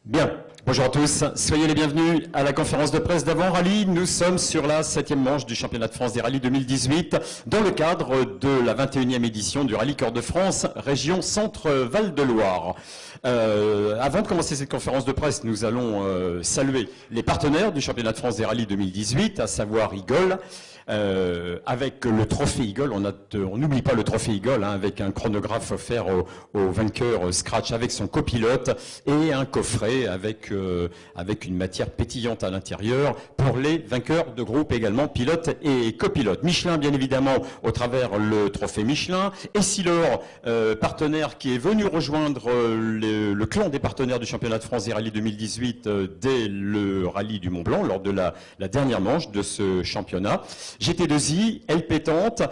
Bien, bonjour à tous, soyez les bienvenus à la conférence de presse d'avant-rallye. Nous sommes sur la 7e manche du championnat de France des rallyes 2018 dans le cadre de la 21e édition du Rallye Cœur de France, région Centre-Val de Loire. Avant de commencer cette conférence de presse, nous allons saluer les partenaires du championnat de France des rallyes 2018, à savoir Igol. Avec le trophée Igol, on n'oublie pas le trophée Igol, hein, avec un chronographe offert au vainqueur Scratch avec son copilote et un coffret avec une matière pétillante à l'intérieur pour les vainqueurs de groupe également, pilote et copilote. Michelin, bien évidemment, au travers le trophée Michelin. Essilor, partenaire qui est venu rejoindre le clan des partenaires du championnat de France des rallyes 2018 dès le rallye du Mont Blanc, lors de la dernière manche de ce championnat. GT2I, LP Tente,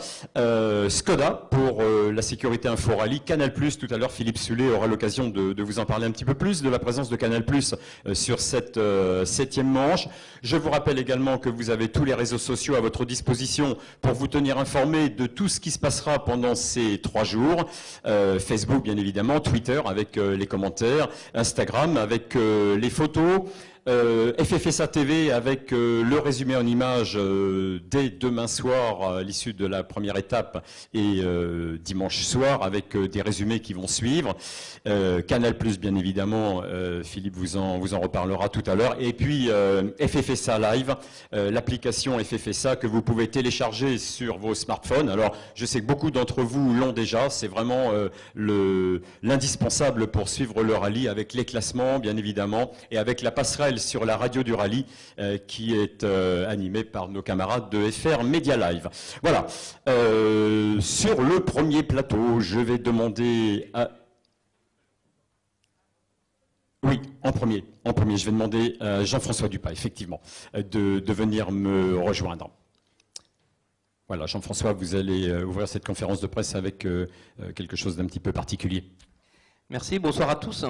Skoda pour la sécurité Info Rallye, Canal+, tout à l'heure Philippe Sullet aura l'occasion de vous en parler un petit peu plus, de la présence de Canal+, sur cette 7e manche. Je vous rappelle également que vous avez tous les réseaux sociaux à votre disposition pour vous tenir informé de tout ce qui se passera pendant ces 3 jours. Facebook, bien évidemment, Twitter avec les commentaires, Instagram avec les photos, FFSA TV avec le résumé en images dès demain soir à l'issue de la première étape et dimanche soir avec des résumés qui vont suivre. Canal+, bien évidemment, Philippe vous en reparlera tout à l'heure. Et puis FFSA Live, l'application FFSA que vous pouvez télécharger sur vos smartphones. Alors je sais que beaucoup d'entre vous l'ont déjà, c'est vraiment l'indispensable pour suivre le rallye avec les classements bien évidemment et avec la passerelle sur la radio du rallye qui est animée par nos camarades de FR Media Live. Voilà. Sur le premier plateau, je vais demander à... Oui, en premier, je vais demander à Jean-François Dupas, effectivement, de venir me rejoindre. Voilà, Jean-François, vous allez ouvrir cette conférence de presse avec quelque chose d'un petit peu particulier. Merci, bonsoir à tous.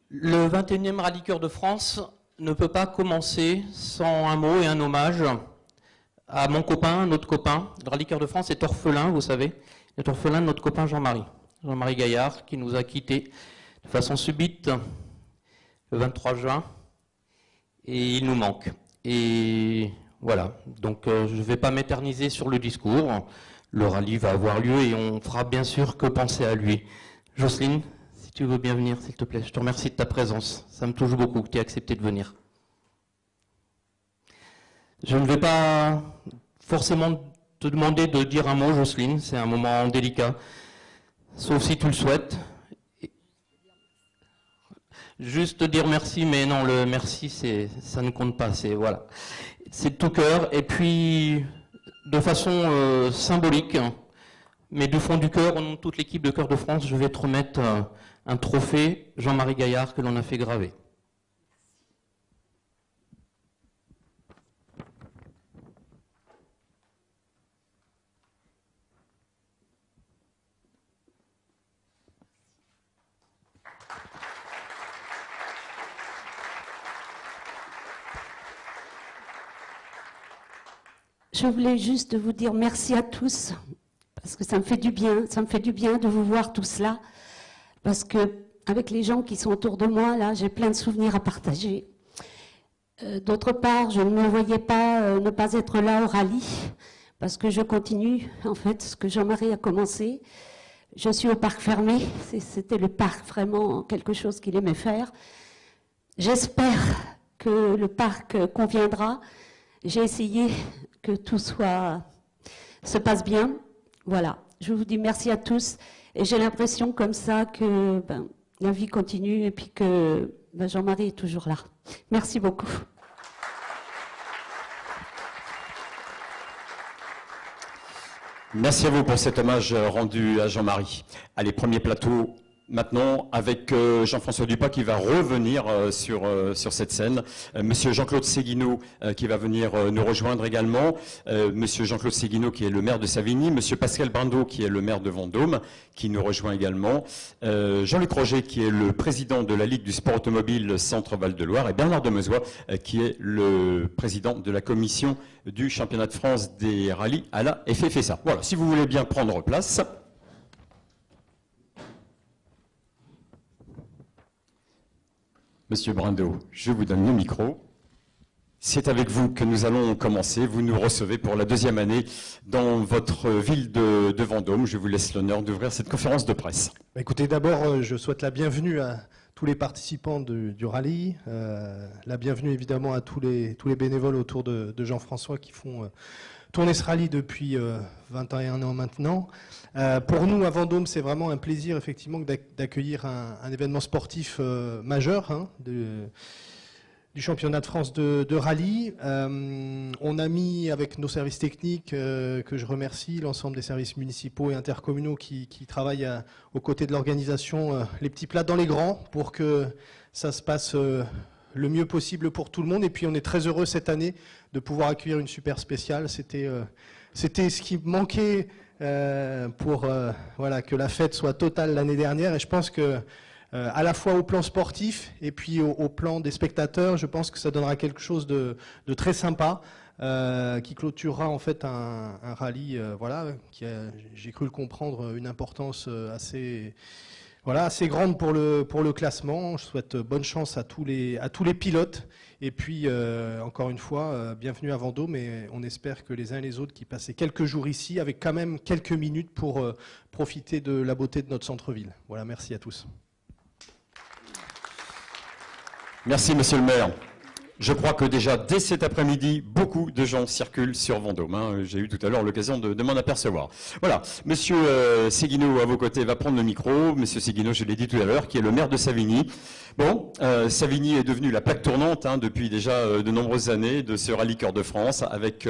Le 21e Rallye Cœur de France ne peut pas commencer sans un mot et un hommage à mon copain, notre copain. Le Rallye Cœur de France est orphelin, vous savez. Il est orphelin de notre copain Jean-Marie Gaillard, qui nous a quittés de façon subite le 23 juin. Et il nous manque. Et voilà, donc je ne vais pas m'éterniser sur le discours. Le rallye va avoir lieu et on fera bien sûr que penser à lui. Jocelyne, si tu veux bien venir, s'il te plaît. Je te remercie de ta présence. Ça me touche beaucoup que tu aies accepté de venir. Je ne vais pas forcément te demander de dire un mot, Jocelyne. C'est un moment délicat. Sauf si tu le souhaites. Juste te dire merci, mais non, le merci, ça ne compte pas. Voilà. C'est de tout cœur. Et puis, de façon symbolique, mais du fond du cœur, au nom de toute l'équipe de Cœur de France, je vais te remettre un trophée Jean-Marie Gaillard que l'on a fait graver. Je voulais juste vous dire merci à tous, parce que ça me fait du bien de vous voir tous là, parce que avec les gens qui sont autour de moi, là, j'ai plein de souvenirs à partager. D'autre part, je ne me voyais pas ne pas être là au rallye, parce que je continue, en fait, ce que Jean-Marie a commencé. Je suis au parc fermé, c'était le parc vraiment quelque chose qu'il aimait faire. J'espère que le parc conviendra. J'ai essayé que tout se passe bien. Voilà, je vous dis merci à tous. Et j'ai l'impression comme ça que la vie continue et puis que Jean-Marie est toujours là. Merci beaucoup. Merci à vous pour cet hommage rendu à Jean-Marie. Allez, premier plateau. Maintenant, avec Jean-François Dupas qui va revenir sur cette scène, Monsieur Jean-Claude Séguineau qui va venir nous rejoindre également, Monsieur Jean-Claude Séguineau qui est le maire de Savigny, Monsieur Pascal Brindot qui est le maire de Vendôme qui nous rejoint également, Jean-Luc Roger qui est le président de la Ligue du sport automobile Centre-Val de Loire et Bernard Demezois qui est le président de la commission du championnat de France des rallyes à la FFSA. Voilà, si vous voulez bien prendre place. Monsieur Brindot, je vous donne le micro. C'est avec vous que nous allons commencer. Vous nous recevez pour la deuxième année dans votre ville de Vendôme. Je vous laisse l'honneur d'ouvrir cette conférence de presse. Écoutez, d'abord, je souhaite la bienvenue à tous les participants du rallye, la bienvenue évidemment à tous les bénévoles autour de Jean-François qui font tourner ce rallye depuis 21 ans maintenant. Pour nous, à Vendôme, c'est vraiment un plaisir effectivement d'accueillir un événement sportif majeur du championnat de France de rallye. On a mis avec nos services techniques, que je remercie, l'ensemble des services municipaux et intercommunaux qui travaillent aux côtés de l'organisation, les petits plats dans les grands pour que ça se passe le mieux possible pour tout le monde. Et puis on est très heureux cette année de pouvoir accueillir une super spéciale. C'était ce qui manquait pour voilà, que la fête soit totale l'année dernière. Et je pense que à la fois au plan sportif et puis au plan des spectateurs, je pense que ça donnera quelque chose de très sympa qui clôturera en fait un rallye voilà, qui a, j'ai cru le comprendre, une importance assez grande pour le classement. Je souhaite bonne chance à tous les pilotes. Et puis, encore une fois, bienvenue à Vendôme. Et on espère que les uns et les autres qui passaient quelques jours ici, avec quand même quelques minutes pour profiter de la beauté de notre centre-ville. Voilà, merci à tous. Merci, monsieur le maire. Je crois que déjà, dès cet après-midi, beaucoup de gens circulent sur Vendôme. Hein. J'ai eu tout à l'heure l'occasion de m'en apercevoir. Voilà, monsieur Séguineau, à vos côtés, va prendre le micro. Monsieur Séguineau, je l'ai dit tout à l'heure, qui est le maire de Savigny. Bon, Savigny est devenu la plaque tournante hein, depuis déjà de nombreuses années de ce rallye Cœur de France, avec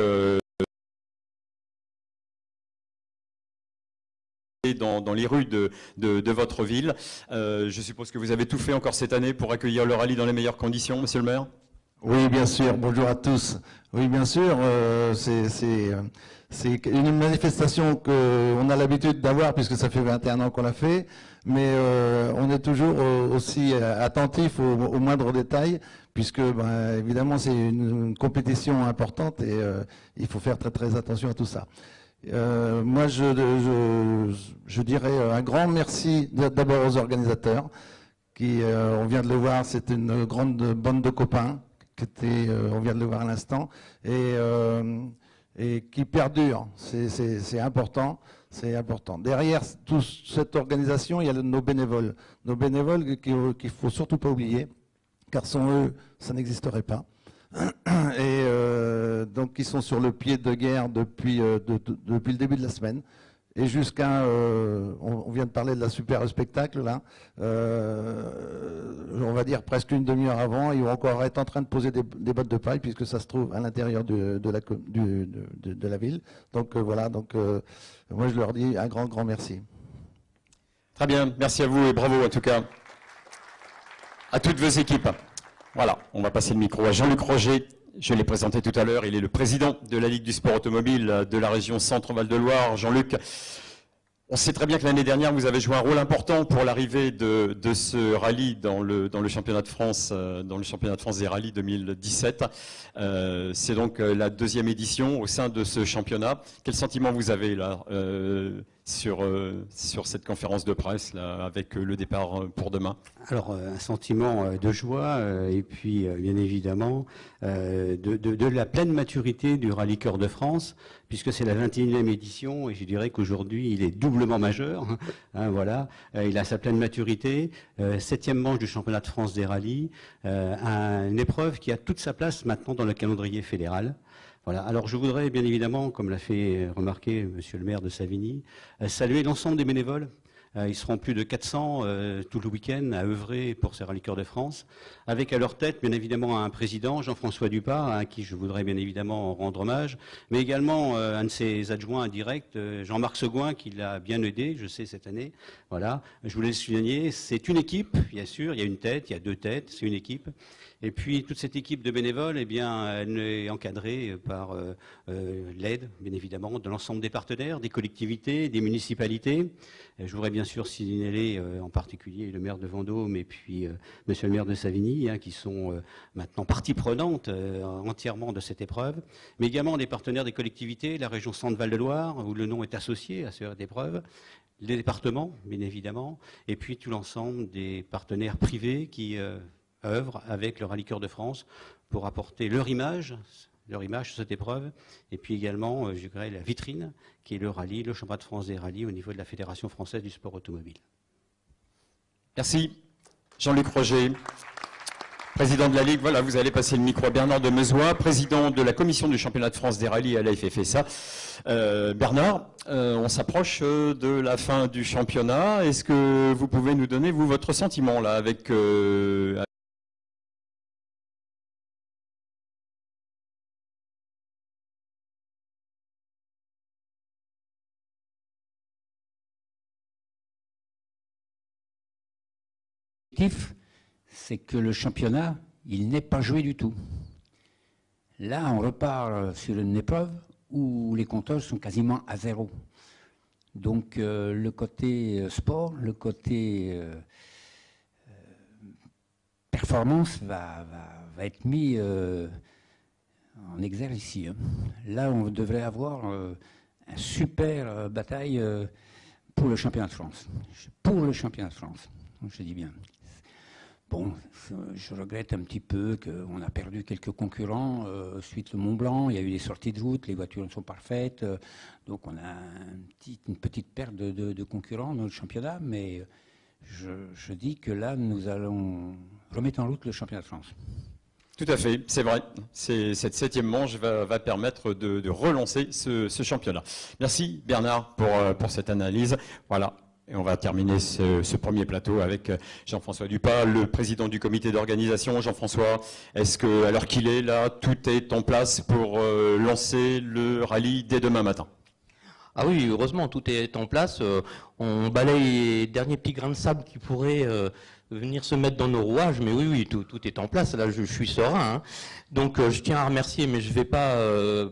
dans les rues de votre ville. Je suppose que vous avez tout fait encore cette année pour accueillir le rallye dans les meilleures conditions, monsieur le maire ? Oui, bien sûr. Bonjour à tous. Oui, bien sûr. C'est une manifestation qu'on a l'habitude d'avoir puisque ça fait 21 ans qu'on l'a fait, mais on est toujours aussi attentif aux moindres détails puisque, évidemment, c'est une compétition importante et il faut faire très très attention à tout ça. Moi, je dirais un grand merci d'abord aux organisateurs qui, on vient de le voir, c'est une grande bande de copains. On vient de le voir à l'instant, et qui perdure. C'est important, c'est important. Derrière toute cette organisation, il y a nos bénévoles qu'il ne faut surtout pas oublier, car sans eux, ça n'existerait pas. Et donc, ils sont sur le pied de guerre depuis le début de la semaine. Et jusqu'à, on vient de parler de la super spectacle là, on va dire presque une demi-heure avant, ils vont encore être en train de poser des bottes de paille puisque ça se trouve à l'intérieur de la ville. Donc voilà, moi je leur dis un grand merci. Très bien, merci à vous et bravo en tout cas à toutes vos équipes. Voilà, on va passer le micro à Jean-Luc Roger. Je l'ai présenté tout à l'heure, il est le président de la Ligue du sport automobile de la région Centre-Val de Loire. Jean-Luc, on sait très bien que l'année dernière, vous avez joué un rôle important pour l'arrivée de ce rallye dans le championnat de France, dans le championnat de France des rallyes 2017. C'est donc la deuxième édition au sein de ce championnat. Quel sentiment vous avez là sur cette conférence de presse là, avec le départ pour demain? Alors, un sentiment de joie et puis, bien évidemment, de la pleine maturité du Rallye Cœur de France, puisque c'est la 21e édition et je dirais qu'aujourd'hui, il est doublement majeur. Hein, voilà, il a sa pleine maturité, 7e manche du championnat de France des rallyes, une épreuve qui a toute sa place maintenant dans le calendrier fédéral. Voilà. Alors je voudrais bien évidemment, comme l'a fait remarquer monsieur le maire de Savigny, saluer l'ensemble des bénévoles. Ils seront plus de 400 tout le week-end à œuvrer pour ces Rallye Cœur de France, avec à leur tête bien évidemment un président, Jean-François Dupart, à qui je voudrais bien évidemment rendre hommage, mais également un de ses adjoints indirects, Jean-Marc Seguin, qui l'a bien aidé, je sais, cette année. Voilà. Je voulais le souligner, c'est une équipe, bien sûr, il y a une tête, il y a deux têtes, c'est une équipe. Et puis toute cette équipe de bénévoles, eh bien, elle est encadrée par l'aide, bien évidemment, de l'ensemble des partenaires, des collectivités, des municipalités. Je voudrais bien sûr signaler en particulier le maire de Vendôme et puis monsieur le maire de Savigny, hein, qui sont maintenant partie prenante entièrement de cette épreuve, mais également des partenaires des collectivités, la région Centre-Val de Loire, où le nom est associé à cette épreuve, les départements, bien évidemment, et puis tout l'ensemble des partenaires privés qui œuvrent avec le Rallye Cœur de France pour apporter leur image sur cette épreuve, et puis également, je dirais, la vitrine, qui est le rallye, le championnat de France des rallyes au niveau de la Fédération française du sport automobile. Merci. Jean-Luc Roger, président de la Ligue. Voilà, vous allez passer le micro à Bernard de Meuzois, président de la commission du championnat de France des rallyes à la FFSA. Bernard, on s'approche de la fin du championnat. Est-ce que vous pouvez nous donner, vous, votre sentiment là, avec... c'est que le championnat, il n'est pas joué du tout. Là, on repart sur une épreuve où les compteurs sont quasiment à zéro. Donc, le côté sport, le côté performance va être mis en exergue ici. Là, on devrait avoir une super bataille pour le championnat de France. Pour le championnat de France, je dis bien. Bon, je regrette un petit peu qu'on a perdu quelques concurrents suite le Mont Blanc. Il y a eu des sorties de route, les voitures ne sont parfaites. Donc on a une petite perte de concurrents dans le championnat. Mais je dis que là, nous allons remettre en route le championnat de France. Tout à fait, c'est vrai. Cette 7e manche va permettre de relancer ce championnat. Merci Bernard pour cette analyse. Voilà. Et on va terminer ce premier plateau avec Jean-François Dupas, le président du comité d'organisation. Jean-François, est-ce que, à l'heure qu'il est là, tout est en place pour lancer le rallye dès demain matin? Ah oui, heureusement, tout est en place. On balaye les derniers petits grains de sable qui pourraient venir se mettre dans nos rouages, mais oui, tout est en place. Là, je suis serein. Hein. Donc, je tiens à remercier, mais je ne vais pas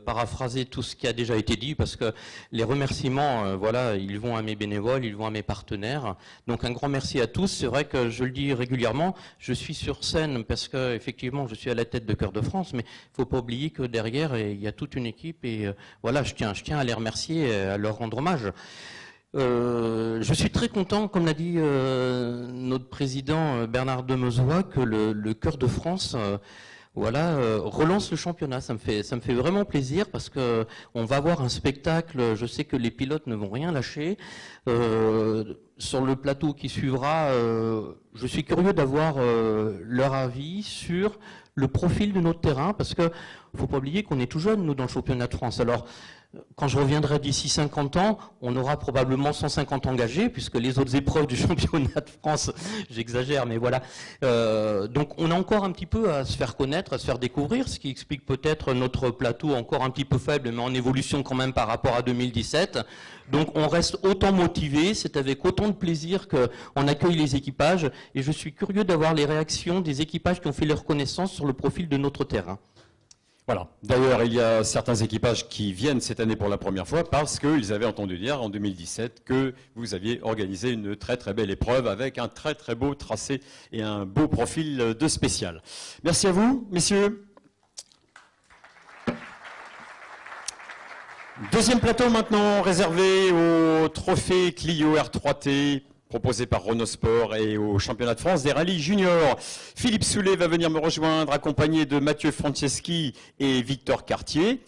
paraphraser tout ce qui a déjà été dit, parce que les remerciements, voilà, ils vont à mes bénévoles, ils vont à mes partenaires. Donc, un grand merci à tous. C'est vrai que je le dis régulièrement, je suis sur scène parce que, effectivement, je suis à la tête de Cœur de France, mais il ne faut pas oublier que derrière, il y a toute une équipe, et voilà, je tiens à les remercier, à leur rendre hommage. Je suis très content, comme l'a dit notre président Bernard de Meuzois, que le Cœur de France relance le championnat. Ça me fait vraiment plaisir parce que on va avoir un spectacle. Je sais que les pilotes ne vont rien lâcher. Sur le plateau qui suivra, je suis curieux d'avoir leur avis sur le profil de notre terrain, parce que faut pas oublier qu'on est tout jeune, nous, dans le championnat de France. Alors, quand je reviendrai d'ici 50 ans, on aura probablement 150 engagés, puisque les autres épreuves du championnat de France, j'exagère, mais voilà. Donc on a encore un petit peu à se faire connaître, à se faire découvrir, ce qui explique peut-être notre plateau encore un petit peu faible, mais en évolution quand même par rapport à 2017. Donc on reste autant motivé, c'est avec autant de plaisir qu'on accueille les équipages, et je suis curieux d'avoir les réactions des équipages qui ont fait leur connaissance sur le profil de notre terrain. Voilà. D'ailleurs, il y a certains équipages qui viennent cette année pour la première fois parce qu'ils avaient entendu dire en 2017 que vous aviez organisé une très très belle épreuve avec un très très beau tracé et un beau profil de spécial. Merci à vous, messieurs. Deuxième plateau maintenant réservé au trophée Clio R3T. Proposé par Renault Sport et au championnat de France des rallyes juniors. Philippe Soulet va venir me rejoindre, accompagné de Mathieu Franceschi et Victor Cartier.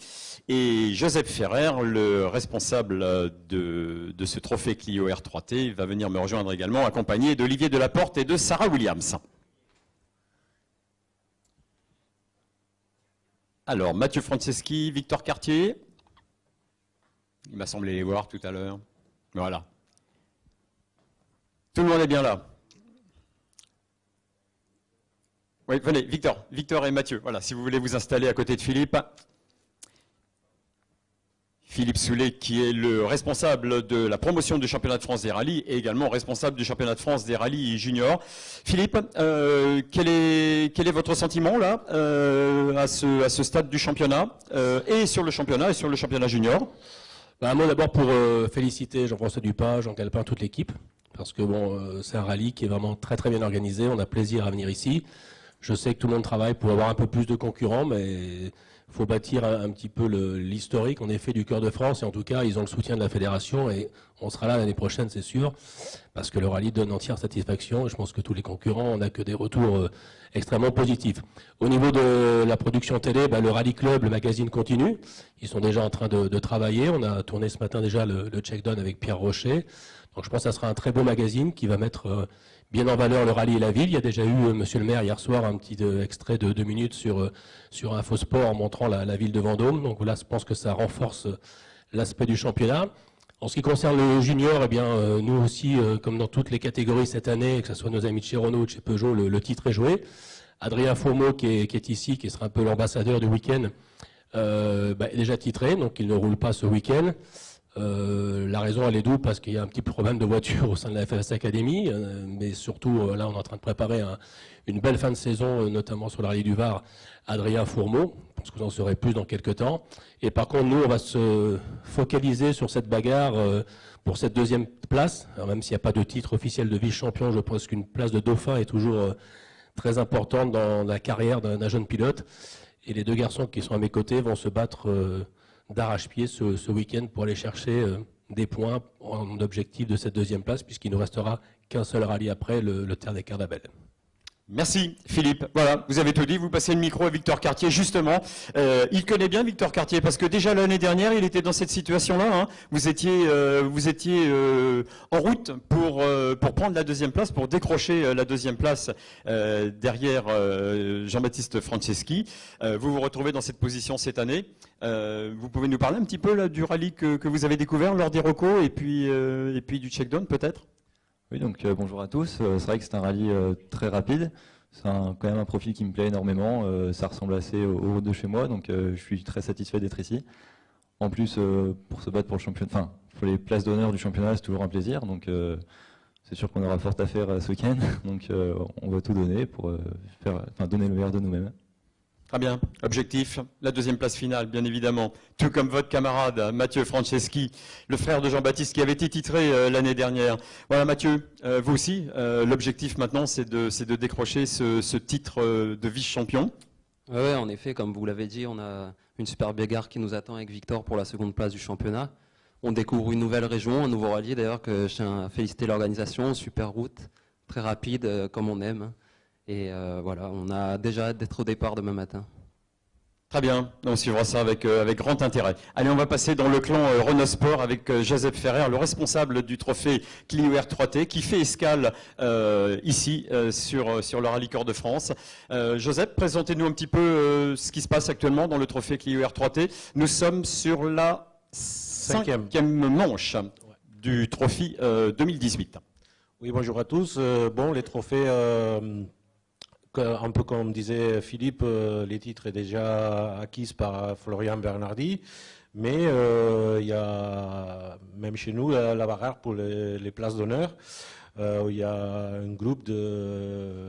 Et Joseph Ferrer, le responsable de ce trophée Clio R3T, va venir me rejoindre également, accompagné d'Olivier Delaporte et de Sarah Williams. Alors, Mathieu Franceschi, Victor Cartier. Il m'a semblé les voir tout à l'heure. Voilà. Tout le monde est bien là. Oui, venez, Victor et Mathieu. Voilà, si vous voulez vous installer à côté de Philippe. Philippe Soulet, qui est le responsable de la promotion du championnat de France des rallyes et également responsable du championnat de France des rallyes juniors. Philippe, quel est votre sentiment là, à ce stade du championnat, et sur le championnat et sur le championnat junior? Un mot d'abord pour féliciter Jean-François Dupas, Jean Galpin, toute l'équipe. Parce que bon, c'est un rallye qui est vraiment très très bien organisé, on a plaisir à venir ici. Je sais que tout le monde travaille pour avoir un peu plus de concurrents, mais il faut bâtir un petit peu l'historique en effet du Cœur de France, et en tout cas ils ont le soutien de la fédération, et on sera là l'année prochaine, c'est sûr, parce que le rallye donne entière satisfaction et je pense que tous les concurrents, on n'a que des retours extrêmement positifs. Au niveau de la production télé, le Rallye Club, le magazine continue. Ils sont déjà en train de travailler. On a tourné ce matin déjà le check-down avec Pierre Rocher. Donc je pense que ça sera un très beau magazine qui va mettre bien en valeur le rallye et la ville. Il y a déjà eu, monsieur le maire, hier soir, un petit extrait de 2 minutes sur Infosport en montrant la ville de Vendôme. Donc là, je pense que ça renforce l'aspect du championnat. En ce qui concerne le junior, eh bien, nous aussi, comme dans toutes les catégories cette année, que ce soit nos amis de chez Renault ou de chez Peugeot, le titre est joué. Adrien Fourmeau, qui est ici, qui sera un peu l'ambassadeur du week-end, est déjà titré, donc il ne roule pas ce week-end. La raison, elle est double, parce qu'il y a un petit problème de voiture au sein de la FS Academy, mais surtout, là, on est en train de préparer une belle fin de saison, notamment sur le rallye du Var, Adrien Fourmeau. Je pense que vous en saurez plus dans quelques temps. Et par contre, nous, on va se focaliser sur cette bagarre pour cette 2e place. Alors, même s'il n'y a pas de titre officiel de vice-champion, je pense qu'une place de dauphin est toujours très importante dans la carrière d'un jeune pilote. Et les 2 garçons qui sont à mes côtés vont se battre d'arrache-pied ce week-end pour aller chercher des points en objectif de cette 2e place, puisqu'il ne restera qu'un seul rallye après, le Terre des Cardabelles. Merci Philippe. Voilà, vous avez tout dit. Vous passez le micro à Victor Cartier, justement. Il connaît bien Victor Cartier parce que déjà l'année dernière, il était dans cette situation-là. Hein. Vous étiez en route pour prendre la 2e place, pour décrocher la 2e place derrière Jean-Baptiste Franceschi. Vous vous retrouvez dans cette position cette année. Vous pouvez nous parler un petit peu là, du rallye que vous avez découvert lors des recos et puis du check-down peut-être? Oui, donc bonjour à tous. C'est vrai que c'est un rallye très rapide. C'est quand même un profil qui me plaît énormément. Ça ressemble assez aux routes de chez moi, donc je suis très satisfait d'être ici. En plus, pour se battre pour le championnat, enfin, pour les places d'honneur du championnat, c'est toujours un plaisir. Donc c'est sûr qu'on aura fort à faire ce week-end. Donc on va tout donner pour donner le meilleur de nous-mêmes. Très bien. Objectif, la 2e place finale, bien évidemment. Tout comme votre camarade Mathieu Franceschi, le frère de Jean-Baptiste, qui avait été titré l'année dernière. Voilà, Mathieu, vous aussi, l'objectif maintenant, c'est de décrocher ce titre de vice-champion. Oui, en effet, comme vous l'avez dit, on a une super bagarre qui nous attend avec Victor pour la 2e place du championnat. On découvre une nouvelle région, un nouveau rallye d'ailleurs, que je tiens à féliciter l'organisation. Super route, très rapide, comme on aime. Et voilà, on a déjà hâte d'être au départ demain matin. Très bien, on suivra ça avec grand intérêt. Allez, on va passer dans le clan Renault Sport avec Joseph Ferrer, le responsable du trophée Clio R3T, qui fait escale ici sur le Rallye Cœur de France. Joseph, présentez-nous un petit peu ce qui se passe actuellement dans le trophée Clio R3T. Nous sommes sur la 5e manche du trophée 2018. Oui, bonjour à tous. Les trophées... un peu comme disait Philippe, les titres sont déjà acquis par Florian Bernardi, mais il y a même chez nous la bagarre pour les places d'honneur. Il y a un groupe de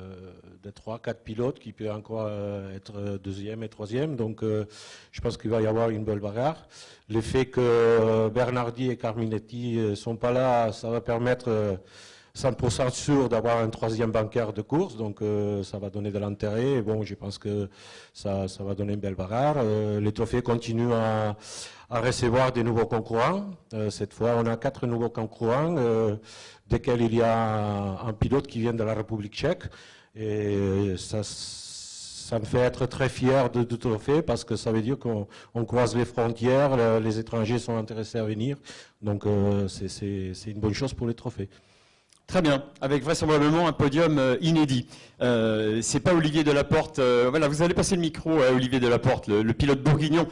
3-4 pilotes qui peut encore être 2e et 3e, donc je pense qu'il va y avoir une belle bagarre. Le fait que Bernardi et Carminetti ne sont pas là, ça va permettre... 100% sûr d'avoir un 3e bancaire de course, donc ça va donner de l'intérêt. Et bon, je pense que ça va donner une belle bagarre. Les trophées continuent à recevoir des nouveaux concurrents. Cette fois, on a 4 nouveaux concurrents, desquels il y a un pilote qui vient de la République tchèque. Et ça me fait être très fier de trophée parce que ça veut dire qu'on croise les frontières, les étrangers sont intéressés à venir. Donc c'est une bonne chose pour les trophées. Très bien, avec vraisemblablement un podium inédit. C'est pas Olivier Delaporte. Voilà, vous allez passer le micro à Olivier Delaporte, le pilote bourguignon,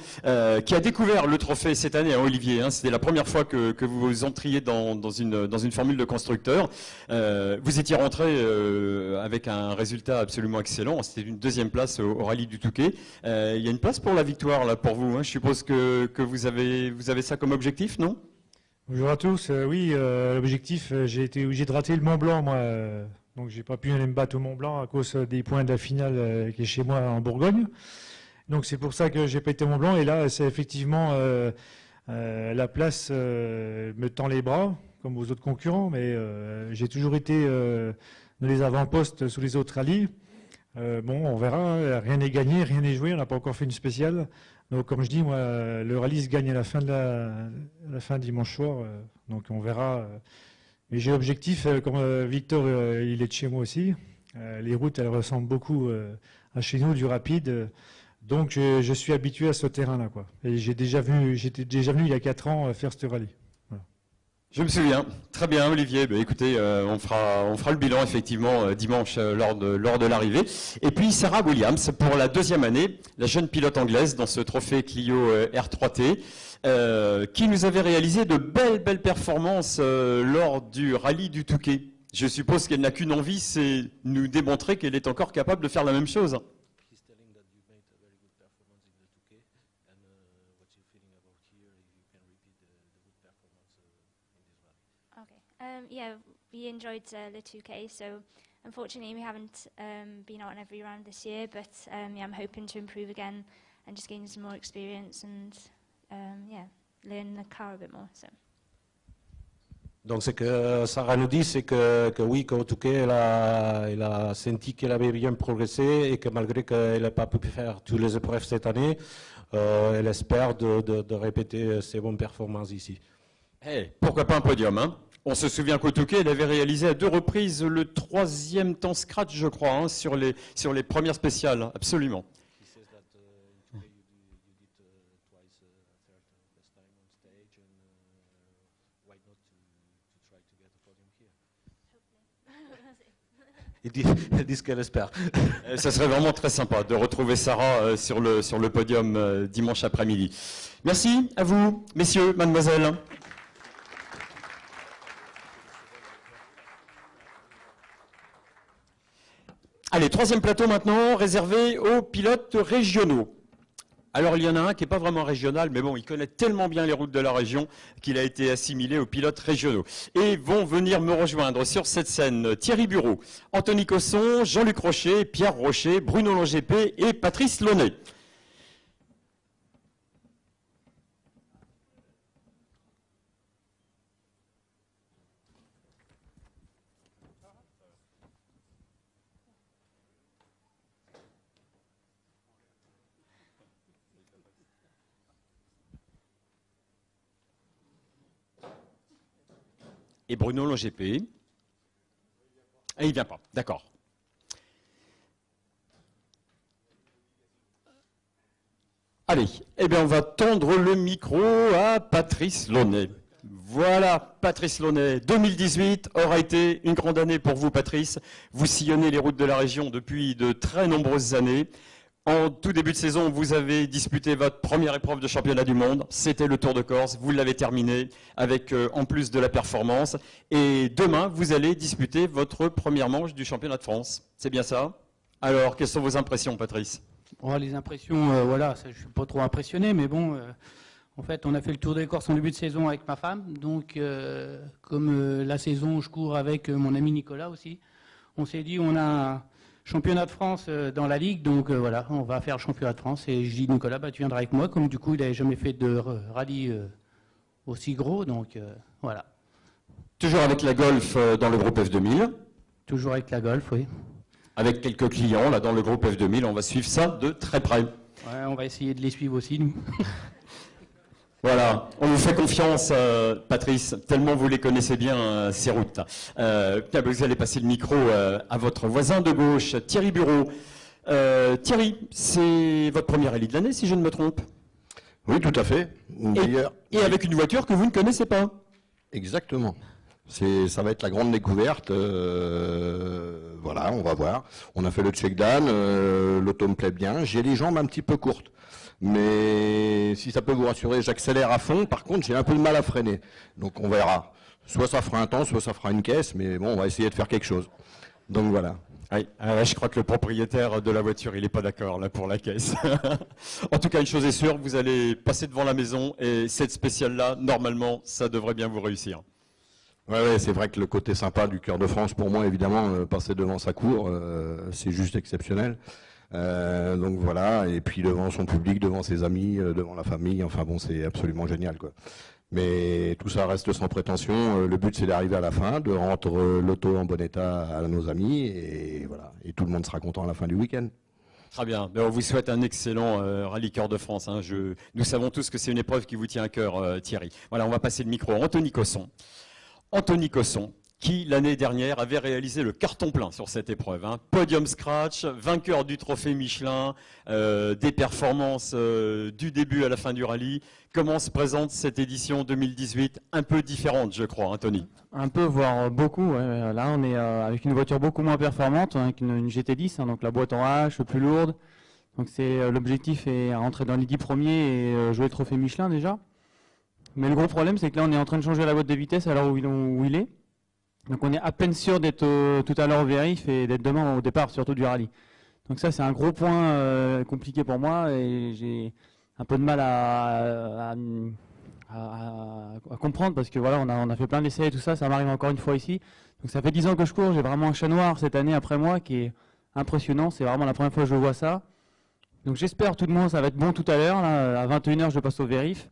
qui a découvert le trophée cette année, hein, Olivier. Hein, c'était la première fois que vous entriez dans une formule de constructeur. Vous étiez rentré avec un résultat absolument excellent. C'était une 2e place au rallye du Touquet. Il y a une place pour la victoire là pour vous. Hein. Je suppose que vous avez ça comme objectif, non ? Bonjour à tous. Oui, l'objectif, j'ai été obligé de rater le Mont Blanc, moi. Donc, j'ai pas pu aller me battre au Mont Blanc à cause des points de la finale qui est chez moi en Bourgogne. Donc, c'est pour ça que j'ai pas été au Mont Blanc. Et là, c'est effectivement la place me tend les bras, comme aux autres concurrents. Mais j'ai toujours été dans les avant-postes sous les autres rallyes. On verra. Hein, rien n'est gagné, rien n'est joué. On n'a pas encore fait une spéciale. Donc, comme je dis, moi, le rallye se gagne à la fin dimanche soir. Donc on verra. Mais j'ai l'objectif, comme Victor, il est de chez moi aussi. Les routes, elles ressemblent beaucoup à chez nous, du rapide. Donc je suis habitué à ce terrain-là, quoi. Et j'étais déjà venu il y a 4 ans faire ce rallye. Voilà. Je me souviens. Très bien, Olivier. Ben, écoutez, on fera le bilan effectivement dimanche lors de l'arrivée. Et puis Sarah Williams, pour la 2e année, la jeune pilote anglaise dans ce trophée Clio R3T, qui nous avait réalisé de belles performances lors du rallye du Touquet. Je suppose qu'elle n'a qu'une envie, c'est nous démontrer qu'elle est encore capable de faire la même chose. Yeah, we enjoyed the 2K, so unfortunately we haven't been out on every round this year, but yeah, I'm hoping to improve again and just gain some more experience and yeah, learn the car a bit more. So. Donc ce que Sarah nous dit, c'est que oui, qu'au Touquet, elle a senti qu'elle avait bien progressé et que malgré qu'elle n'a pas pu faire toutes les épreuves cette année, elle espère de répéter ses bonnes performances ici. Hey, pourquoi pas un podium, hein? On se souvient qu'au Touquet, elle avait réalisé à 2 reprises le 3e temps scratch, je crois, hein, sur les premières spéciales, absolument. Ils disent qu'elle espère. Ça serait vraiment très sympa de retrouver Sarah sur le podium dimanche après-midi. Merci à vous, messieurs, mademoiselles. Allez, 3e plateau maintenant, réservé aux pilotes régionaux. Alors, il y en a un qui n'est pas vraiment régional, mais bon, il connaît tellement bien les routes de la région qu'il a été assimilé aux pilotes régionaux. Et vont venir me rejoindre sur cette scène Thierry Bureau, Anthony Cosson, Jean-Luc Rocher, Pierre Rocher, Bruno Longépé et Patrice Launay. Et Bruno Longépé. Et il ne vient pas, d'accord. Allez, eh bien on va tendre le micro à Patrice Launay. Voilà, Patrice Launay. 2018 aura été une grande année pour vous, Patrice. Vous sillonnez les routes de la région depuis de très nombreuses années. En tout début de saison, vous avez disputé votre première épreuve de championnat du monde. C'était le Tour de Corse. Vous l'avez terminé avec, en plus de la performance. Et demain, vous allez disputer votre première manche du championnat de France. C'est bien ça? Alors, quelles sont vos impressions, Patrice? Oh, les impressions, voilà, ça, je ne suis pas trop impressionné, mais bon, en fait, on a fait le Tour de Corse en début de saison avec ma femme. Donc, comme la saison, je cours avec mon ami Nicolas aussi. On s'est dit, on a un championnat de France dans la Ligue, donc voilà, on va faire le championnat de France. Et je dis, Nicolas, bah, tu viendras avec moi, comme du coup, il n'avait jamais fait de rallye aussi gros, donc voilà. Toujours avec la Golf dans le groupe F2000? Toujours avec la Golf, oui. Avec quelques clients là dans le groupe F2000, on va suivre ça de très près. Ouais, on va essayer de les suivre aussi, nous. Voilà, on vous fait confiance, Patrice, tellement vous les connaissez bien, ces routes. Vous allez passer le micro à votre voisin de gauche, Thierry Bureau. Thierry, c'est votre premier rallye de l'année, si je ne me trompe? Oui, tout à fait. Et avec une voiture que vous ne connaissez pas? Exactement. Ça va être la grande découverte. Voilà, on va voir. On a fait le check-down, l'auto me plaît bien. J'ai les jambes un petit peu courtes. Mais si ça peut vous rassurer, j'accélère à fond. Par contre, j'ai un peu de mal à freiner. Donc on verra. Soit ça fera un temps, soit ça fera une caisse. Mais bon, on va essayer de faire quelque chose. Donc voilà. Oui, je crois que le propriétaire de la voiture, il n'est pas d'accord là pour la caisse. En tout cas, une chose est sûre, vous allez passer devant la maison et cette spéciale-là, normalement, ça devrait bien vous réussir. Ouais, c'est vrai que le côté sympa du Cœur de France, pour moi, évidemment, passer devant sa cour, c'est juste exceptionnel. Donc voilà, et puis devant son public, devant ses amis, devant la famille, enfin bon, c'est absolument génial, quoi. Mais tout ça reste sans prétention. Le but, c'est d'arriver à la fin, de rendre l'auto en bon état à nos amis, et voilà. Et tout le monde sera content à la fin du week-end. Très bien. On vous souhaite un excellent Rallye Cœur de France. Hein. Nous savons tous que c'est une épreuve qui vous tient à cœur, Thierry. Voilà, on va passer le micro à Anthony Cosson. Anthony Cosson, qui l'année dernière avait réalisé le carton plein sur cette épreuve. Hein. Podium scratch, vainqueur du trophée Michelin, des performances du début à la fin du rallye. Comment se présente cette édition 2018? Un peu différente, je crois, Anthony. Un peu, voire beaucoup. Ouais. Là, on est avec une voiture beaucoup moins performante, avec une GT10, hein, donc la boîte en H, plus lourde. Donc l'objectif est rentrer dans les 10 premiers et jouer le trophée Michelin déjà. Mais le gros problème, c'est que là, on est en train de changer la boîte de vitesse à l'heure où il est. Donc on est à peine sûr d'être tout à l'heure au vérif et d'être demain au départ, surtout du rallye. Donc ça, c'est un gros point compliqué pour moi et j'ai un peu de mal à comprendre parce que voilà, on a fait plein d'essais et tout ça, ça m'arrive encore une fois ici. Donc ça fait 10 ans que je cours, j'ai vraiment un chat noir cette année après moi qui est impressionnant, c'est vraiment la première fois que je vois ça. Donc j'espère tout de même ça va être bon tout à l'heure, à 21h je passe au vérif.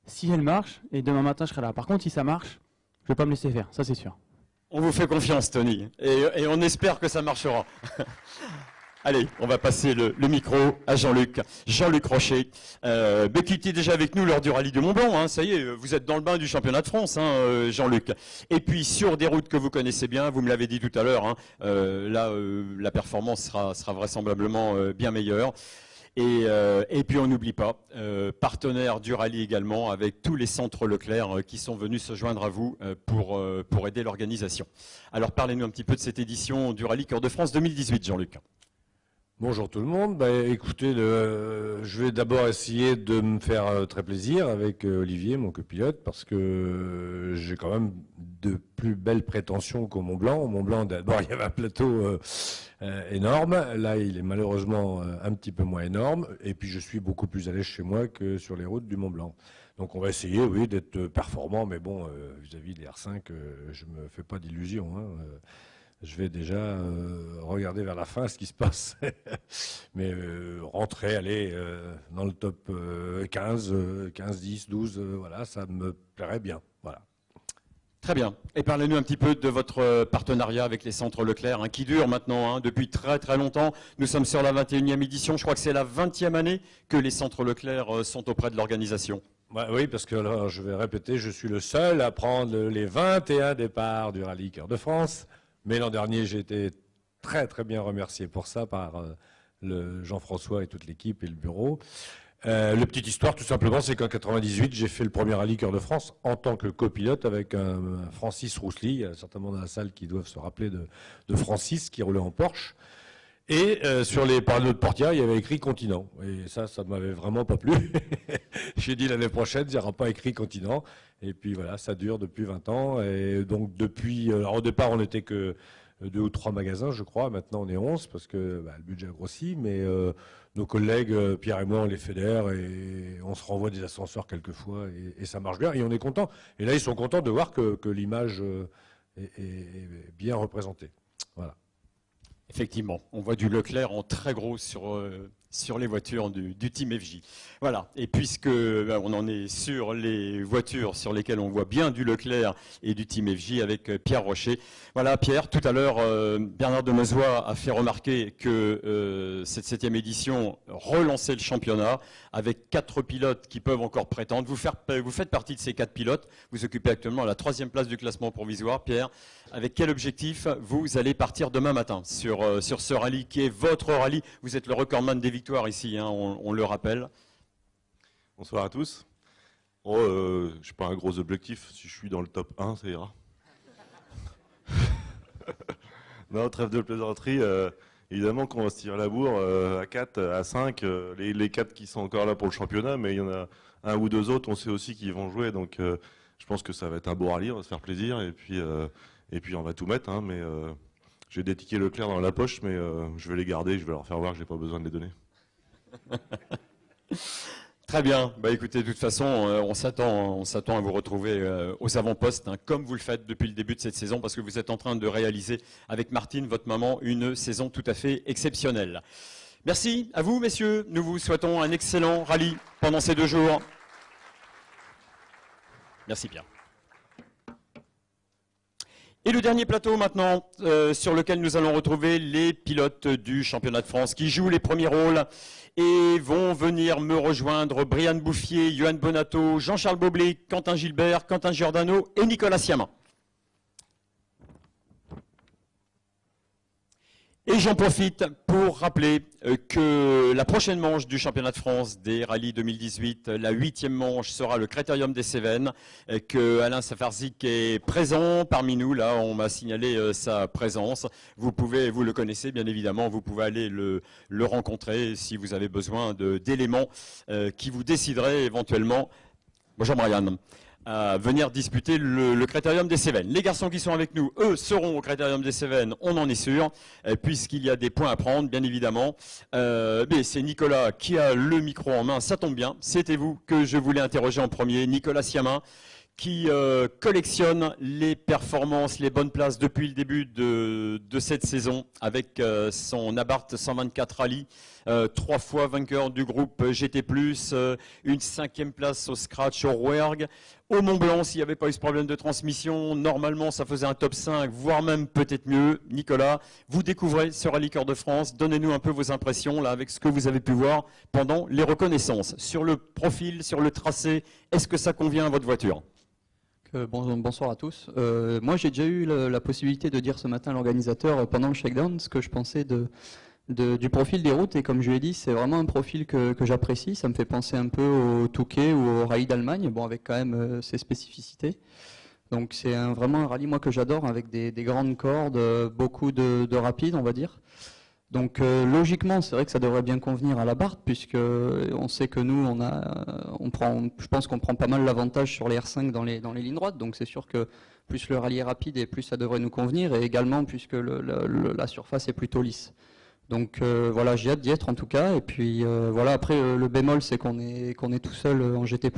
Si elle marche, et demain matin je serai là. Par contre, si ça marche, je vais pas me laisser faire, ça c'est sûr. On vous fait confiance, Tony, et on espère que ça marchera. Allez, on va passer le micro à Jean-Luc. Jean-Luc Rochet, qui était déjà avec nous lors du rallye de Mont-Blanc. Hein, ça y est, vous êtes dans le bain du championnat de France, hein, Jean-Luc. Et puis sur des routes que vous connaissez bien, vous me l'avez dit tout à l'heure, hein, là, la performance sera vraisemblablement bien meilleure. Et puis on n'oublie pas, partenaire du rallye également, avec tous les centres Leclerc qui sont venus se joindre à vous pour aider l'organisation. Alors parlez-nous un petit peu de cette édition du Rallye Cœur de France 2018, Jean-Luc. Bonjour tout le monde. Écoutez, je vais d'abord essayer de me faire très plaisir avec Olivier, mon copilote, parce que j'ai quand même de plus belles prétentions qu'au Mont-Blanc. Au Mont-Blanc, d'abord, il y avait un plateau énorme. Là, il est malheureusement un petit peu moins énorme. Et puis, je suis beaucoup plus à l'aise chez moi que sur les routes du Mont-Blanc. Donc, on va essayer, oui, d'être performant. Mais bon, vis-à-vis des R5, je me fais pas d'illusions. Hein. Je vais déjà regarder vers la fin ce qui se passe. Mais rentrer, aller dans le top 15, 10, 12, voilà, ça me plairait bien. Voilà. Très bien. Et parlez-nous un petit peu de votre partenariat avec les centres Leclerc, hein, qui dure maintenant hein, depuis très très longtemps. Nous sommes sur la 21e édition. Je crois que c'est la 20e année que les centres Leclerc sont auprès de l'organisation. Oui, parce que alors, je vais répéter, je suis le seul à prendre les 21 départs du Rallye Cœur de France. Mais l'an dernier, j'ai été très très bien remercié pour ça par le Jean-François et toute l'équipe et le bureau. La petite histoire, tout simplement, c'est qu'en 98, j'ai fait le premier Rallye Cœur de France en tant que copilote avec un Francis Roussely. Il y a certainement dans la salle qui doivent se rappeler de Francis qui roulait en Porsche. Et sur les panneaux de portière, il y avait écrit Continent. Et ça m'avait vraiment pas plu. J'ai dit l'année prochaine, il n'y aura pas écrit Continent. Et puis voilà, ça dure depuis 20 ans. Et donc depuis, alors au départ, on n'était que 2 ou 3 magasins, je crois. Maintenant, on est 11 parce que le budget a grossi. Mais nos collègues, Pierre et moi, on les fédère et on se renvoie des ascenseurs quelquefois. Et ça marche bien. Et on est content. Et là, ils sont contents de voir que l'image est bien représentée. Voilà. Effectivement, on voit du Leclerc en très gros sur les voitures du Team FJ. Voilà, et puisque on en est sur les voitures sur lesquelles on voit bien du Leclerc et du Team FJ avec Pierre Rocher. Voilà, Pierre, tout à l'heure, Bernard Demezois a fait remarquer que cette 7e édition relançait le championnat avec 4 pilotes qui peuvent encore prétendre. Vous faites partie de ces 4 pilotes. Vous occupez actuellement la 3e place du classement provisoire. Pierre, avec quel objectif vous allez partir demain matin sur ce rallye qui est votre rallye? Vous êtes le recordman des victoires ici, hein, on le rappelle. Bonsoir à tous. Je n'ai pas un gros objectif. Si je suis dans le top 1, ça ira. Non, trêve de plaisanterie. Évidemment qu'on va se tirer la bourre à 4, à 5. Les 4 qui sont encore là pour le championnat, mais il y en a un ou 2 autres, on sait aussi qu'ils vont jouer. Donc je pense que ça va être un beau rallye, on va se faire plaisir. Et puis on va tout mettre. Hein, mais j'ai des tickets Leclerc dans la poche, mais je vais les garder. Je vais leur faire voir que je n'ai pas besoin de les donner. Très bien. Écoutez, de toute façon, on s'attend à vous retrouver aux avant-postes, hein, comme vous le faites depuis le début de cette saison, parce que vous êtes en train de réaliser avec Martine, votre maman, une saison tout à fait exceptionnelle. Merci à vous, messieurs. Nous vous souhaitons un excellent rallye pendant ces 2 jours. Merci Pierre. Et le dernier plateau maintenant, sur lequel nous allons retrouver les pilotes du championnat de France qui jouent les premiers rôles et vont venir me rejoindre Brian Bouffier, Johan Bonato, Jean-Charles Boblic, Quentin Gilbert, Quentin Giordano et Nicolas Siamin. Et j'en profite pour rappeler que la prochaine manche du championnat de France des rallyes 2018, la 8e manche, sera le Critérium des Cévennes, que Alain Safarzik est présent parmi nous. Là, on m'a signalé sa présence. Vous le connaissez bien évidemment, vous pouvez aller le rencontrer si vous avez besoin d'éléments qui vous décideraient éventuellement. Bonjour Marianne. À venir disputer le Critérium des Cévennes. Les garçons qui sont avec nous, eux, seront au Critérium des Cévennes, on en est sûr, puisqu'il y a des points à prendre, bien évidemment. Mais c'est Nicolas qui a le micro en main, ça tombe bien. C'était vous que je voulais interroger en premier, Nicolas Siamin, qui collectionne les performances, les bonnes places depuis le début de cette saison, avec son Abarth 124 Rally, 3 fois vainqueur du groupe GT+, une 5e place au Scratch au Rouergue. Au Mont-Blanc, s'il n'y avait pas eu ce problème de transmission, normalement ça faisait un top 5, voire même peut-être mieux. Nicolas, vous découvrez ce Rallye Cœur de France, donnez-nous un peu vos impressions là, avec ce que vous avez pu voir pendant les reconnaissances. Sur le profil, sur le tracé, est-ce que ça convient à votre voiture ? Bonsoir à tous. Moi, j'ai déjà eu la possibilité de dire ce matin à l'organisateur pendant le shakedown ce que je pensais du profil des routes. Et comme je l'ai dit, c'est vraiment un profil que j'apprécie. Ça me fait penser un peu au Touquet ou au Rallye d'Allemagne, bon, avec quand même ses spécificités. Donc c'est vraiment un rallye moi que j'adore, avec des grandes cordes, beaucoup de rapides, on va dire. Donc logiquement, c'est vrai que ça devrait bien convenir à l'Abarth, puisque on sait que nous, je pense qu'on prend pas mal l'avantage sur les R5 dans les lignes droites. Donc c'est sûr que plus le rallye est rapide et plus ça devrait nous convenir, et également puisque la surface est plutôt lisse. Donc voilà, j'ai hâte d'y être en tout cas. Et puis voilà, après le bémol, c'est qu'on est tout seul en GT+.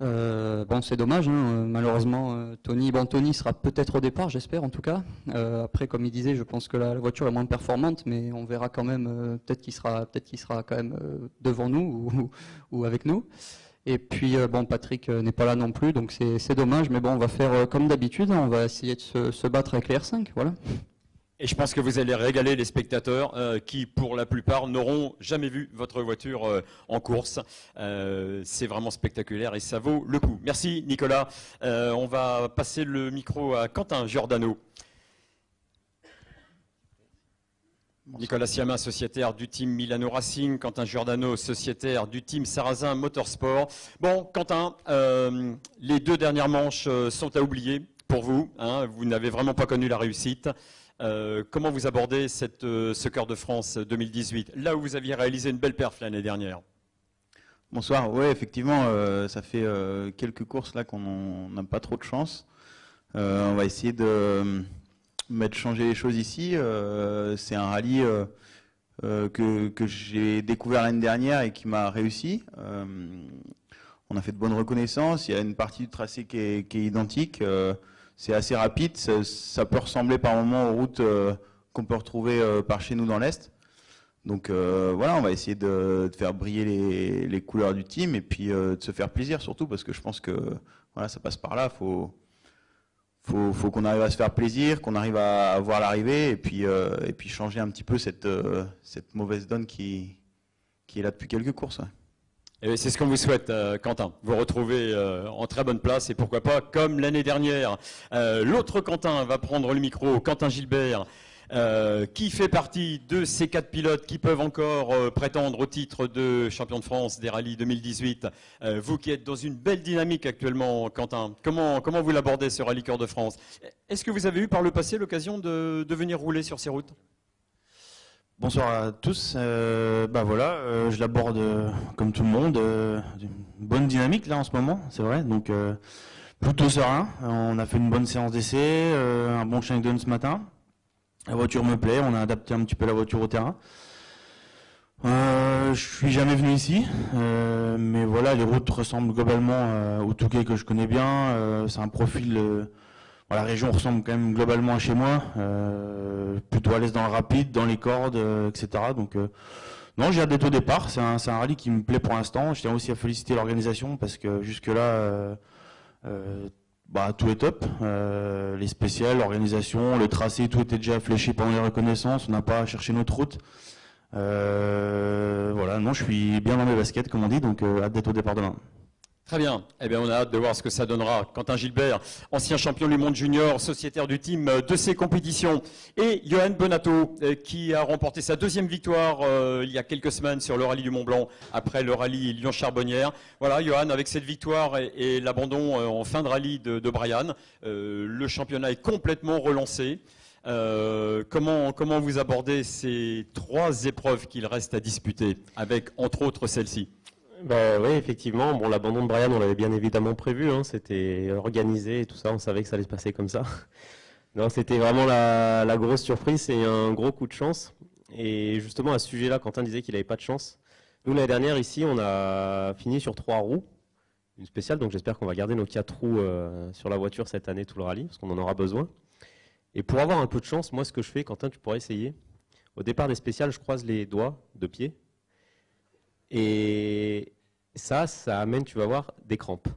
Bon, c'est dommage, hein. Malheureusement, Tony sera peut-être au départ, j'espère en tout cas. Après, comme il disait, je pense que la voiture est moins performante, mais on verra quand même. Peut-être qu'il sera quand même devant nous ou avec nous. Et puis, bon, Patrick n'est pas là non plus, donc c'est dommage. Mais bon, on va faire comme d'habitude, hein. On va essayer de se battre avec les R5, voilà. Et je pense que vous allez régaler les spectateurs qui, pour la plupart, n'auront jamais vu votre voiture en course. C'est vraiment spectaculaire et ça vaut le coup. Merci Nicolas. On va passer le micro à Quentin Giordano. Nicolas Siamin, sociétaire du team Milano Racing. Quentin Giordano, sociétaire du team Sarrazin Motorsport. Bon, Quentin, les 2 dernières manches sont à oublier pour vous, hein. Vous n'avez vraiment pas connu la réussite. Comment vous abordez ce Cœur de France 2018, là où vous aviez réalisé une belle perf l'année dernière? Bonsoir, oui effectivement, ça fait quelques courses là qu'on n'a pas trop de chance. On va essayer de changer les choses ici. C'est un rallye que j'ai découvert l'année dernière et qui m'a réussi. On a fait de bonnes reconnaissances, il y a une partie du tracé qui est identique. C'est assez rapide, ça peut ressembler par moments aux routes qu'on peut retrouver par chez nous dans l'Est. Donc voilà, on va essayer de faire briller les couleurs du team et puis de se faire plaisir surtout, parce que je pense que voilà, ça passe par là. Faut qu'on arrive à se faire plaisir, qu'on arrive à voir l'arrivée et puis changer un petit peu cette mauvaise donne qui est là depuis quelques courses. Ouais. C'est ce qu'on vous souhaite, Quentin. Vous retrouvez en très bonne place et pourquoi pas, comme l'année dernière, l'autre Quentin va prendre le micro, Quentin Gilbert, qui fait partie de ces 4 pilotes qui peuvent encore prétendre au titre de champion de France des rallyes 2018. Vous qui êtes dans une belle dynamique actuellement, Quentin, comment vous l'abordez ce Rallye Cœur de France? Est-ce que vous avez eu par le passé l'occasion de venir rouler sur ces routes? Bonsoir à tous. Voilà, je l'aborde comme tout le monde, une bonne dynamique là en ce moment, c'est vrai. Donc plutôt serein. On a fait une bonne séance d'essai, un bon shakedown ce matin. La voiture me plaît, on a adapté un petit peu la voiture au terrain. Je suis jamais venu ici, mais voilà, les routes ressemblent globalement au Touquet que je connais bien. C'est un profil. La région ressemble quand même globalement à chez moi, plutôt à l'aise dans le rapide, dans les cordes, etc. Donc non, j'ai hâte d'être au départ. C'est un rallye qui me plaît pour l'instant. Je tiens aussi à féliciter l'organisation parce que jusque-là, Tout est top. Les spéciales, l'organisation, le tracé, tout était déjà fléché pendant les reconnaissances. On n'a pas cherché notre route. Voilà, non, je suis bien dans mes baskets, comme on dit, donc hâte d'être au départ demain. Très bien. Eh bien, on a hâte de voir ce que ça donnera. Quentin Gilbert, ancien champion du monde junior, sociétaire du team de ces compétitions. Et Johan Bonato, qui a remporté sa deuxième victoire il y a quelques semaines sur le rallye du Mont-Blanc, après le rallye Lyon-Charbonnières. Voilà, Johan, avec cette victoire et l'abandon en fin de rallye de Brian, le championnat est complètement relancé. Comment vous abordez ces 3 épreuves qu'il reste à disputer, avec entre autres celle-ci? Oui, effectivement. Bon, l'abandon de Brian, on l'avait bien évidemment prévu. Hein, c'était organisé et tout ça. On savait que ça allait se passer comme ça. Donc, c'était vraiment la grosse surprise et un gros coup de chance. Et justement, à ce sujet-là, Quentin disait qu'il n'avait pas de chance. Nous, l'année dernière, ici, on a fini sur 3 roues, une spéciale. Donc, j'espère qu'on va garder nos 4 roues sur la voiture cette année, tout le rallye, parce qu'on en aura besoin. Et pour avoir un peu de chance, moi, ce que je fais, Quentin, tu pourrais essayer. Au départ des spéciales, je croise les doigts de pied. Et ça amène, tu vas voir, des crampes.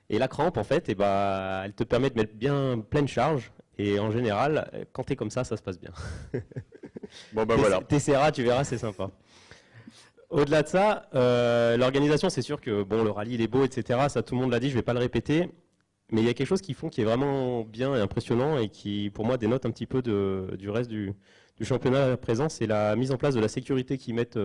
Et la crampe, en fait, elle te permet de mettre bien pleine charge. Et en général, quand tu es comme ça se passe bien. Bon, voilà. T'essaieras, tu verras, c'est sympa. Au-delà de ça, l'organisation, c'est sûr que le rallye, il est beau, etc. Ça, tout le monde l'a dit, je ne vais pas le répéter. Mais il y a quelque chose qu'ils font qui est vraiment bien et impressionnant et qui, pour moi, dénote un petit peu du reste du championnat à présent, c'est la mise en place de la sécurité qu'ils mettent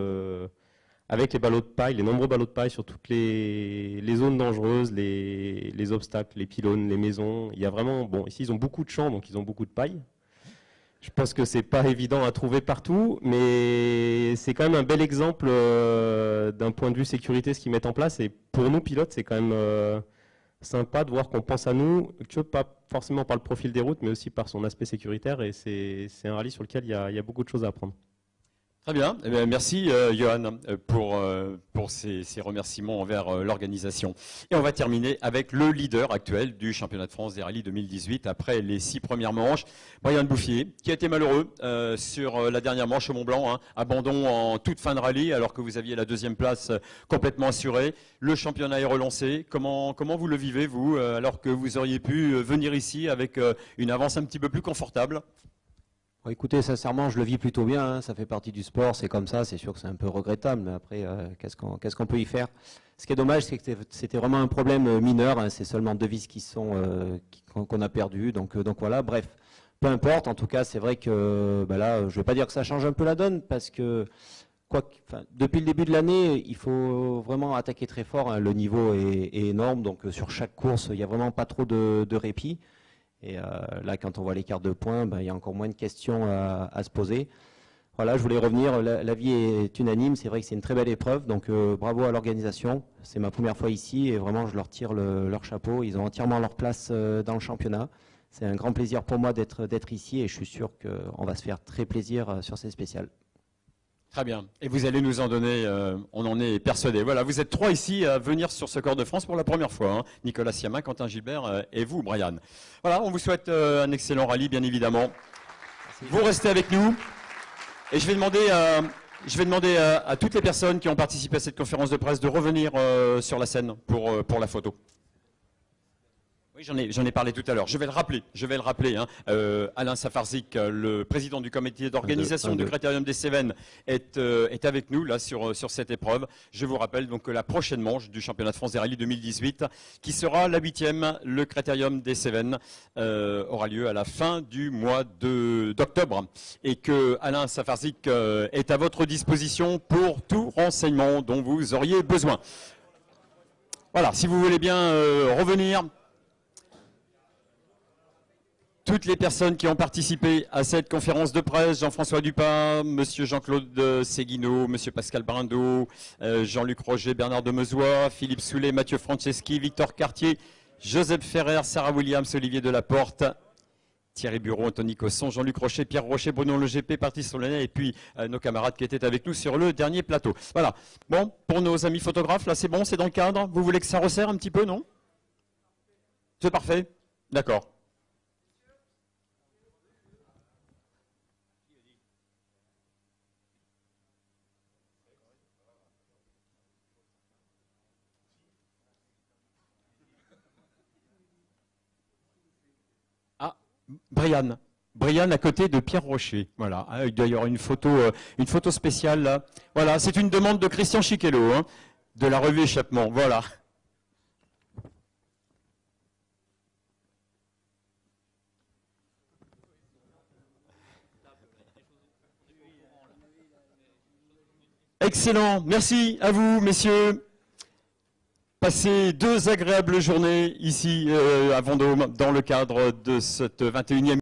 avec les ballots de paille, les nombreux ballots de paille sur toutes les zones dangereuses, les obstacles, les pylônes, les maisons. Il y a vraiment, ici ils ont beaucoup de champs, donc ils ont beaucoup de paille. Je pense que c'est pas évident à trouver partout, mais c'est quand même un bel exemple d'un point de vue sécurité ce qu'ils mettent en place. Et pour nous pilotes, c'est quand même sympa de voir qu'on pense à nous, pas forcément par le profil des routes, mais aussi par son aspect sécuritaire. Et c'est un rallye sur lequel il y a beaucoup de choses à apprendre. Très bien. Eh bien, merci Johan pour ces remerciements envers l'organisation. Et on va terminer avec le leader actuel du championnat de France des rallyes 2018 après les 6 premières manches, Brian Bouffier, qui a été malheureux sur la dernière manche au Mont-Blanc, hein, abandon en toute fin de rallye alors que vous aviez la 2e place complètement assurée. Le championnat est relancé. Comment vous le vivez, vous, alors que vous auriez pu venir ici avec une avance un petit peu plus confortable? Écoutez, sincèrement, je le vis plutôt bien, hein. Ça fait partie du sport, c'est comme ça, c'est sûr que c'est un peu regrettable, mais après, qu'est-ce qu'on peut y faire? Ce qui est dommage, c'est que c'était vraiment un problème mineur, hein. C'est seulement 2 vis qu'on a perdu, donc voilà, bref, peu importe. En tout cas, c'est vrai que là, je ne vais pas dire que ça change un peu la donne, parce que depuis le début de l'année, il faut vraiment attaquer très fort, hein. Le niveau est énorme, donc sur chaque course, il n'y a vraiment pas trop de répit. Et là, quand on voit les cartes de points, il y a encore moins de questions à se poser. Voilà, je voulais revenir. L'avis est unanime. C'est vrai que c'est une très belle épreuve. Donc, bravo à l'organisation. C'est ma première fois ici et vraiment, je leur tire leur chapeau. Ils ont entièrement leur place dans le championnat. C'est un grand plaisir pour moi d'être ici et je suis sûr qu'on va se faire très plaisir sur ces spéciales. Très bien. Et vous allez nous en donner, on en est persuadé. Voilà, vous êtes 3 ici à venir sur ce Corps de France pour la première fois. Hein. Nicolas Siamin, Quentin Gilbert et vous, Brian. Voilà, on vous souhaite un excellent rallye, bien évidemment. Merci. Vous restez avec nous. Et je vais demander à toutes les personnes qui ont participé à cette conférence de presse de revenir sur la scène pour la photo. Oui, j'en ai parlé tout à l'heure. Je vais le rappeler. Hein. Alain Safarzik, le président du comité d'organisation du Critérium des Cévennes, est avec nous là sur cette épreuve. Je vous rappelle donc que la prochaine manche du championnat de France des rallyes 2018, qui sera la 8e, le Critérium des Cévennes, aura lieu à la fin du mois d'octobre. Et que Alain Safarzik est à votre disposition pour tout renseignement dont vous auriez besoin. Voilà, si vous voulez bien revenir. Toutes les personnes qui ont participé à cette conférence de presse, Jean-François Dupin, Monsieur Jean-Claude Séguineau, Monsieur Pascal Brindot, Jean-Luc Roger, Bernard Demezois, Philippe Soulet, Mathieu Franceschi, Victor Cartier, Joseph Ferrer, Sarah Williams, Olivier Delaporte, Thierry Bureau, Anthony Cosson, Jean-Luc Rocher, Pierre Rocher, Bruno LeGP, Patrice Solenay et puis nos camarades qui étaient avec nous sur le dernier plateau. Voilà. Bon, pour nos amis photographes, là c'est bon, c'est dans le cadre. Vous voulez que ça resserre un petit peu, non? C'est parfait? D'accord. Brian. Brian à côté de Pierre Rocher. Voilà. Il doit y avoir une photo spéciale là. Voilà, c'est une demande de Christian Chiquello, hein, de la revue Échappement. Voilà. Excellent. Merci à vous, messieurs. Passez 2 agréables journées ici à Vendôme dans le cadre de cette 21e